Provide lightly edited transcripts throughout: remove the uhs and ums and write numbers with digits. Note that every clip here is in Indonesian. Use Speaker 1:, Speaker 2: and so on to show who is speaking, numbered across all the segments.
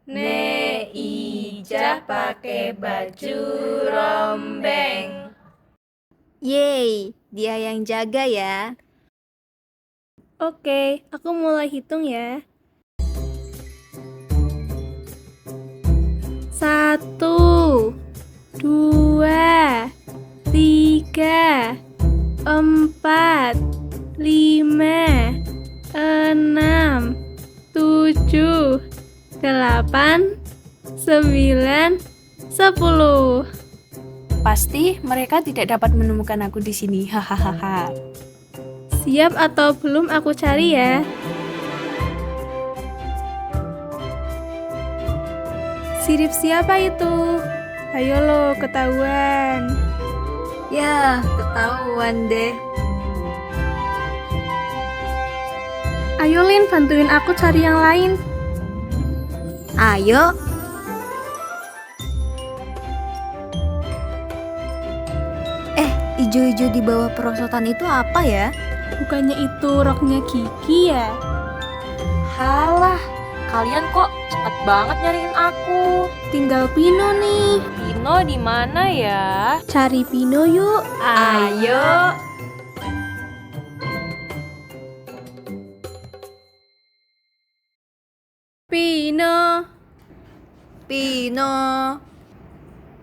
Speaker 1: Neijah pakai baju rombeng.
Speaker 2: Yeay, dia yang jaga ya.
Speaker 3: Oke, aku mulai hitung ya. 1, 2, 3, 4, 5, 6, 7, 8, 9, 10.
Speaker 4: Pasti mereka tidak dapat menemukan aku di sini. Hahaha.
Speaker 3: Siap atau belum aku cari ya? Sirip siapa itu? Ayo lo, ketahuan.
Speaker 2: Ya, ketahuan deh.
Speaker 3: Ayo Lin, bantuin aku cari yang lain.
Speaker 2: Ayo. Ijo-ijo di bawah perosotan itu apa ya?
Speaker 3: Bukannya itu roknya Kiki ya?
Speaker 1: Halah, kalian kok cepet banget nyariin aku.
Speaker 3: Tinggal Pino nih.
Speaker 1: Pino di mana ya?
Speaker 3: Cari Pino yuk.
Speaker 1: Ayo.
Speaker 3: Pino.
Speaker 2: Pino.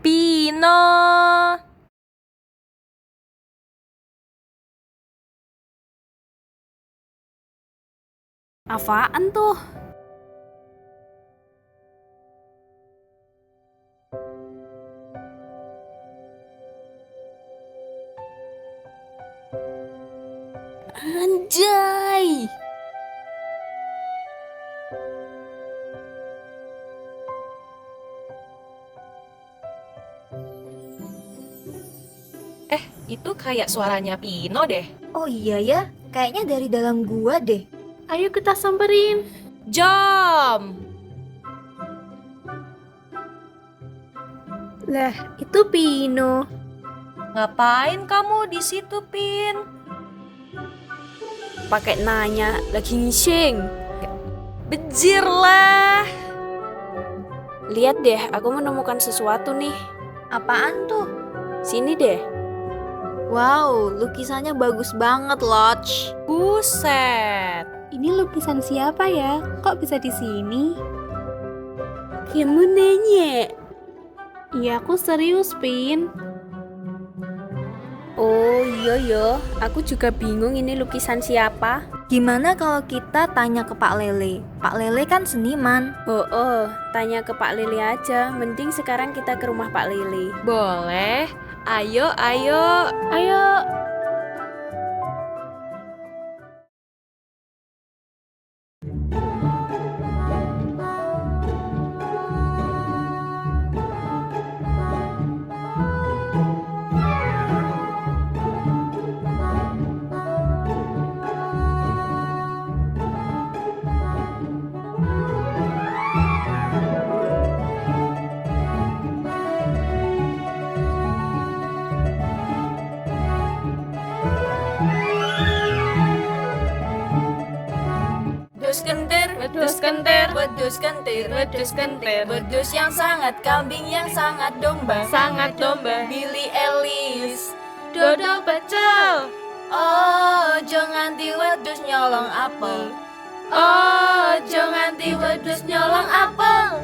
Speaker 1: Pino.
Speaker 4: Apaan tuh? Anjay!
Speaker 1: Itu kayak suaranya Pino deh.
Speaker 2: Oh iya ya, kayaknya dari dalam gua deh.
Speaker 3: Ayo kita samperin.
Speaker 1: Jom.
Speaker 3: Lah, itu Pino.
Speaker 1: Ngapain kamu di situ, Pin?
Speaker 4: Pakai nanya, lagi ngising.
Speaker 1: Bejir lah.
Speaker 4: Lihat deh, aku menemukan sesuatu nih.
Speaker 2: Apaan tuh?
Speaker 4: Sini deh.
Speaker 2: Wow, lukisannya bagus banget, Lodge.
Speaker 1: Buset.
Speaker 3: Ini lukisan siapa ya? Kok bisa di sini?
Speaker 4: Kamu nanya.
Speaker 3: Iya, aku serius, Pin.
Speaker 4: Oh iya ya, aku juga bingung ini lukisan siapa.
Speaker 2: Gimana kalau kita tanya ke Pak Lele? Pak Lele kan seniman.
Speaker 4: Oh, tanya ke Pak Lele aja. Mending sekarang kita ke rumah Pak Lele.
Speaker 1: Boleh. Ayo, ayo.
Speaker 3: Ayo.
Speaker 1: Wedus kentir, wedus kentir, wedus kentir, wedus kentir, wedus yang sangat kambing, yang sangat domba, sangat domba. Billy Ellis, Dodo pecel. Oh, jangan nganti wedus nyolong apel. Oh, jangan nganti wedus nyolong apel.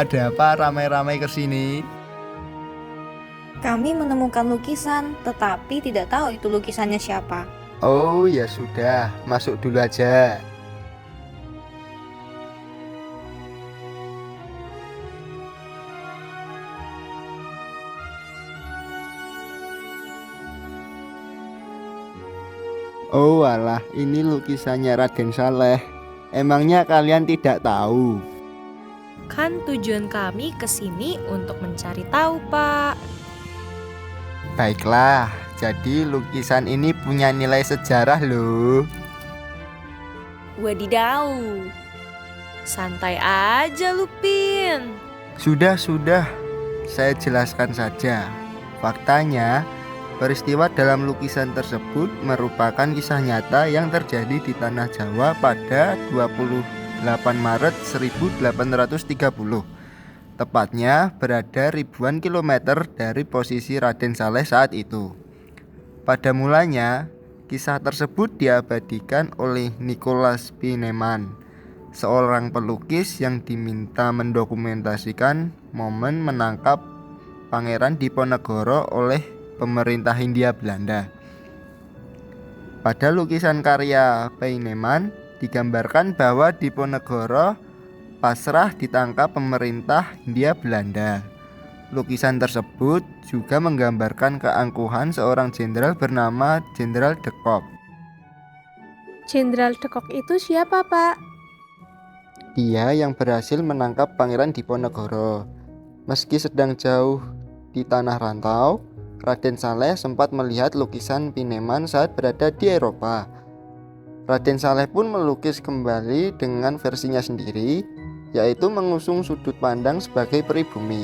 Speaker 5: Ada apa ramai-ramai kesini?
Speaker 2: Kami menemukan lukisan, tetapi tidak tahu itu lukisannya siapa.
Speaker 5: Oh ya sudah, masuk dulu aja. Oh alah, ini lukisannya Raden Saleh. Emangnya kalian tidak tahu?
Speaker 1: Kan tujuan kami ke sini untuk mencari tahu, Pak.
Speaker 5: Baiklah, jadi lukisan ini punya nilai sejarah loh.
Speaker 1: Wadidaw. Santai aja, Lupin.
Speaker 5: Sudah, saya jelaskan saja. Faktanya, peristiwa dalam lukisan tersebut merupakan kisah nyata yang terjadi di Tanah Jawa pada 28 Maret 1830. Tepatnya berada ribuan kilometer dari posisi Raden Saleh saat itu. Pada mulanya, kisah tersebut diabadikan oleh Nicholas Pieneman, seorang pelukis yang diminta mendokumentasikan momen menangkap Pangeran Diponegoro oleh pemerintah Hindia Belanda. Pada lukisan karya Pieneman digambarkan bahwa Diponegoro pasrah ditangkap pemerintah Hindia Belanda. Lukisan tersebut juga menggambarkan keangkuhan seorang jenderal bernama Jenderal de Kock.
Speaker 3: Jenderal de Kock itu siapa, Pak?
Speaker 5: Dia yang berhasil menangkap Pangeran Diponegoro. Meski sedang jauh di tanah rantau, Raden Saleh sempat melihat lukisan Pieneman saat berada di Eropa. Raden Saleh pun melukis kembali dengan versinya sendiri, yaitu mengusung sudut pandang sebagai pribumi.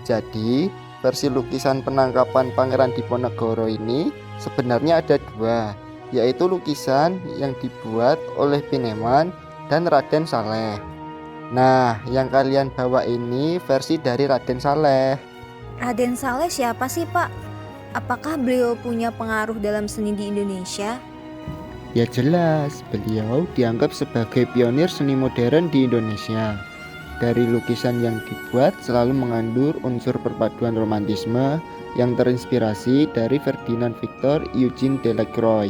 Speaker 5: Jadi, versi lukisan penangkapan Pangeran Diponegoro ini sebenarnya ada dua, yaitu lukisan yang dibuat oleh Pieneman dan Raden Saleh. Nah, yang kalian bawa ini versi dari Raden Saleh.
Speaker 2: Raden Saleh siapa sih, Pak? Apakah beliau punya pengaruh dalam seni di Indonesia?
Speaker 5: Ya jelas, beliau dianggap sebagai pionir seni modern di Indonesia. Dari lukisan yang dibuat selalu mengandung unsur perpaduan romantisme yang terinspirasi dari Ferdinand Victor Eugene Delacroix.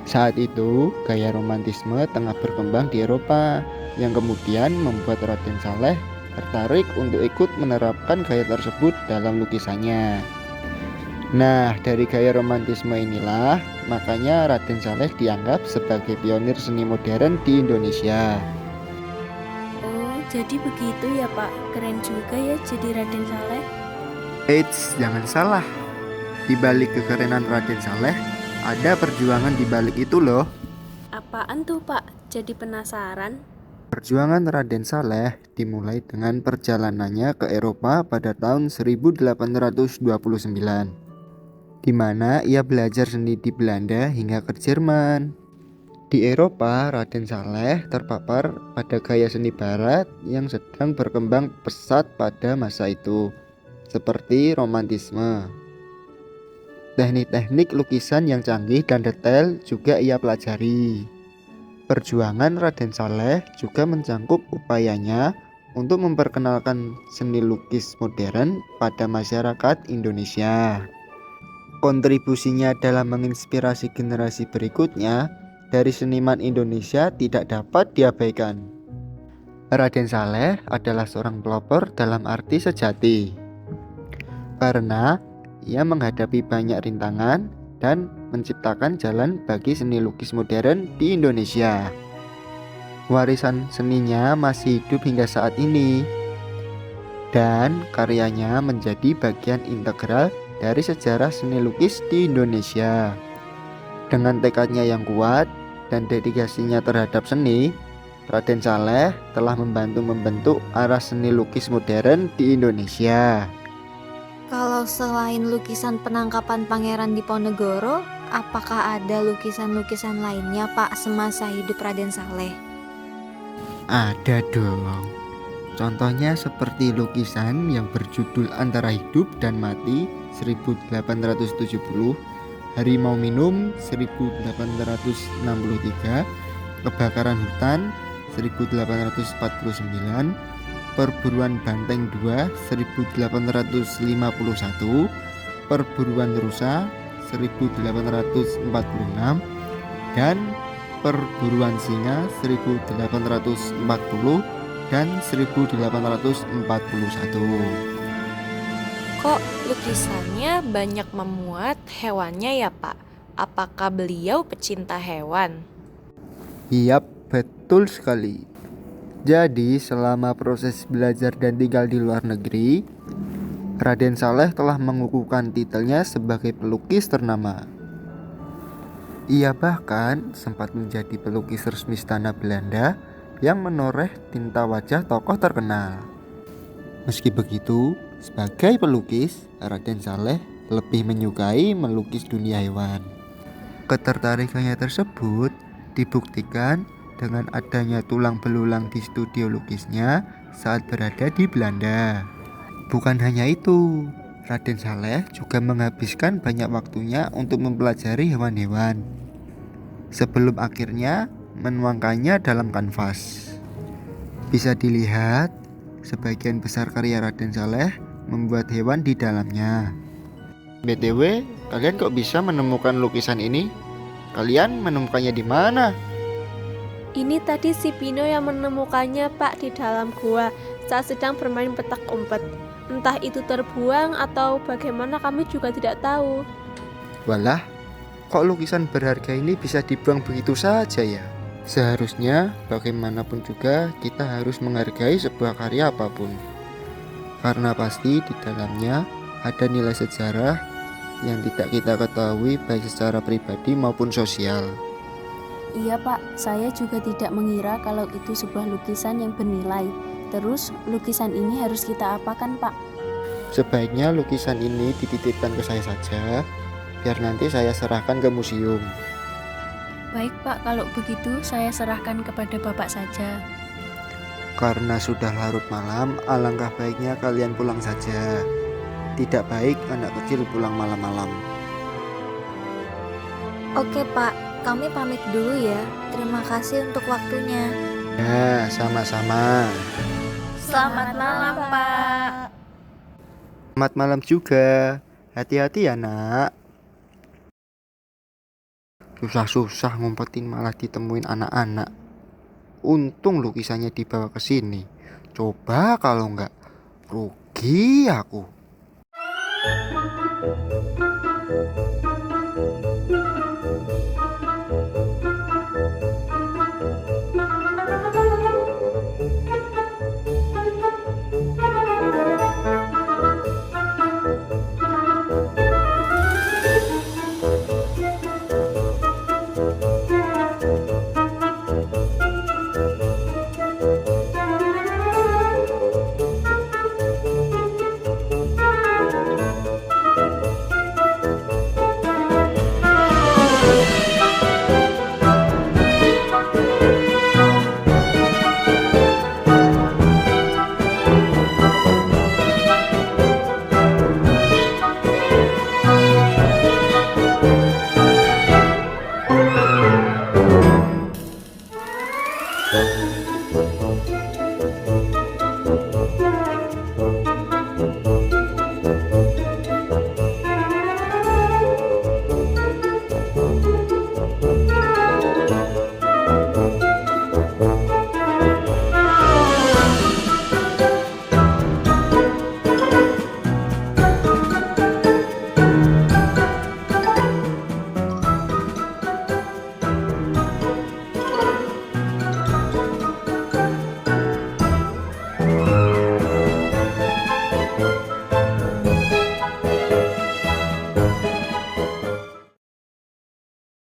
Speaker 5: Saat itu, gaya romantisme tengah berkembang di Eropa, yang kemudian membuat Raden Saleh tertarik untuk ikut menerapkan gaya tersebut dalam lukisannya. Nah, dari gaya romantisme inilah makanya Raden Saleh dianggap sebagai pionir seni modern di Indonesia.
Speaker 4: Oh, jadi begitu ya Pak. Keren juga ya jadi Raden Saleh.
Speaker 5: Eits, jangan salah. Di balik kekerenan Raden Saleh, ada perjuangan di balik itu loh.
Speaker 4: Apaan tuh Pak? Jadi penasaran.
Speaker 5: Perjuangan Raden Saleh dimulai dengan perjalanannya ke Eropa pada tahun 1829. Di mana ia belajar seni di Belanda hingga ke Jerman. Di Eropa, Raden Saleh terpapar pada gaya seni barat yang sedang berkembang pesat pada masa itu, seperti romantisme. Teknik-teknik lukisan yang canggih dan detail juga ia pelajari. Perjuangan Raden Saleh juga mencangkup upayanya untuk memperkenalkan seni lukis modern pada masyarakat Indonesia. Kontribusinya dalam menginspirasi generasi berikutnya dari seniman Indonesia tidak dapat diabaikan. Raden Saleh adalah seorang pelopor dalam arti sejati, karena ia menghadapi banyak rintangan dan menciptakan jalan bagi seni lukis modern di Indonesia. Warisan seninya masih hidup hingga saat ini, dan karyanya menjadi bagian integral dari sejarah seni lukis di Indonesia. Dengan tekadnya yang kuat dan dedikasinya terhadap seni, Raden Saleh telah membentuk arah seni lukis modern di Indonesia.
Speaker 2: Kalau selain lukisan penangkapan Pangeran Diponegoro, apakah ada lukisan-lukisan lainnya, Pak, semasa hidup Raden Saleh?
Speaker 5: Ada dong. Contohnya seperti lukisan yang berjudul Antara Hidup dan Mati 1870, Harimau Minum 1863, Kebakaran Hutan 1849, Perburuan Banteng 2 1851, Perburuan Rusa 1846, dan Perburuan Singa 1840 dan 1841.
Speaker 2: Kok lukisannya banyak memuat hewannya ya Pak? Apakah beliau pecinta hewan?
Speaker 5: Yap, betul sekali. Jadi selama proses belajar dan tinggal di luar negeri, Raden Saleh telah mengukuhkan titelnya sebagai pelukis ternama. Ia bahkan sempat menjadi pelukis resmi Istana Belanda yang menoreh tinta wajah tokoh terkenal. Meski begitu, sebagai pelukis, Raden Saleh lebih menyukai melukis dunia hewan. Ketertarikannya tersebut dibuktikan dengan adanya tulang belulang di studio lukisnya saat berada di Belanda. Bukan hanya itu, Raden Saleh juga menghabiskan banyak waktunya untuk mempelajari hewan-hewan sebelum akhirnya menuangkannya dalam kanvas. Bisa dilihat, sebagian besar karya Raden Saleh membuat hewan di dalamnya. BTW, kalian kok bisa menemukan lukisan ini? Kalian menemukannya di mana?
Speaker 3: Ini tadi si Pino yang menemukannya Pak di dalam gua saat sedang bermain petak umpet. Entah itu terbuang atau bagaimana kami juga tidak tahu.
Speaker 5: Walah, kok lukisan berharga ini bisa dibuang begitu saja ya? Seharusnya bagaimanapun juga kita harus menghargai sebuah karya apapun. Karena pasti di dalamnya ada nilai sejarah yang tidak kita ketahui baik secara pribadi maupun sosial.
Speaker 4: Iya Pak, saya juga tidak mengira kalau itu sebuah lukisan yang bernilai. Terus lukisan ini harus kita apakan Pak?
Speaker 5: Sebaiknya lukisan ini dititipkan ke saya saja, biar nanti saya serahkan ke museum.
Speaker 4: Baik Pak, kalau begitu saya serahkan kepada Bapak saja.
Speaker 5: Karena sudah larut malam, alangkah baiknya kalian pulang saja. Tidak baik anak kecil pulang malam-malam.
Speaker 2: Oke Pak, kami pamit dulu ya. Terima kasih untuk waktunya.
Speaker 5: Ya, sama-sama.
Speaker 1: Selamat malam, Pak.
Speaker 5: Selamat malam juga. Hati-hati ya, Nak. Susah-susah ngumpetin malah ditemuin anak-anak. Untung lukisannya dibawa ke sini. Coba kalau enggak, rugi aku.